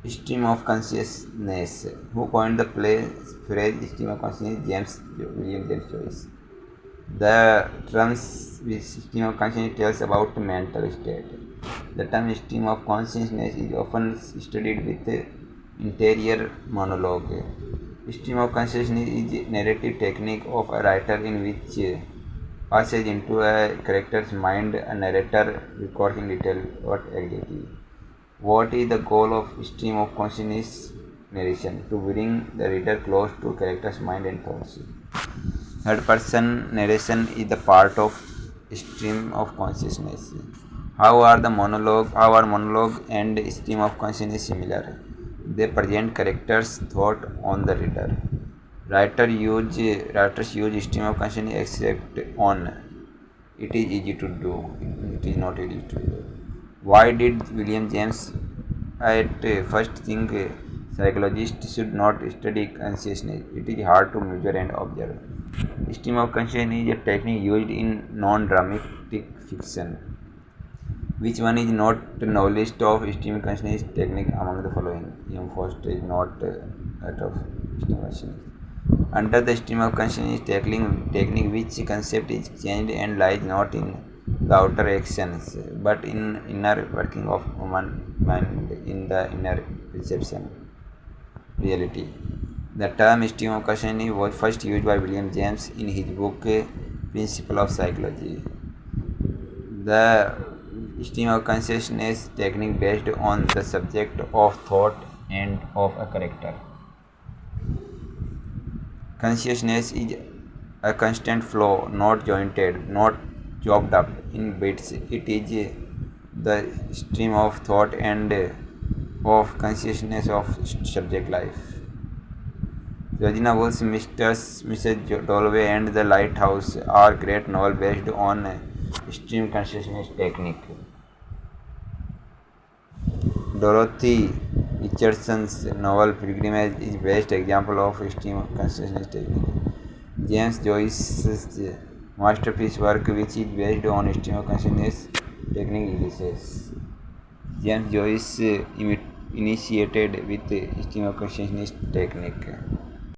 Stream of consciousness. Who coined the phrase stream of consciousness? William James Joyce. The terms which stream of consciousness tells about mental state. The term stream of consciousness is often studied with interior monologue. Stream of consciousness is a narrative technique of a writer in which passes into a character's mind, a narrator records in detail what exactly. What is the goal of stream of consciousness narration? To bring the reader close to character's mind and thoughts. Third person narration is the part of stream of consciousness. How are monologue and stream of consciousness similar? They present characters' thought on the reader. Writers use stream of consciousness except on it is easy to do. It is not easy to do. Why did William James at first think psychologists should not study consciousness? It is hard to measure and observe. Stream of consciousness is a technique used in non-dramatic fiction. Which one is not the novelist of stream of consciousness technique among the following? Ian Foster is not that of stream of consciousness. Under the stream of consciousness technique, which concept is changed and lies not in the outer actions, but in inner working of human mind, in the inner perception reality. The term stream of consciousness was first used by William James in his book Principle of Psychology. The stream of consciousness technique based on the subject of thought and of a character. Consciousness is a constant flow, not jointed, not chopped up in bits. It is the stream of thought and of consciousness of subject life. Georgina Woolf's Mrs. Dalloway and the Lighthouse are great novels based on stream consciousness technique. Dorothy Richardson's novel Pilgrimage is best example of stream consciousness technique. James Joyce's masterpiece work, which is based on stream of consciousness technique, Ulysses. James Joyce initiated with stream of consciousness technique.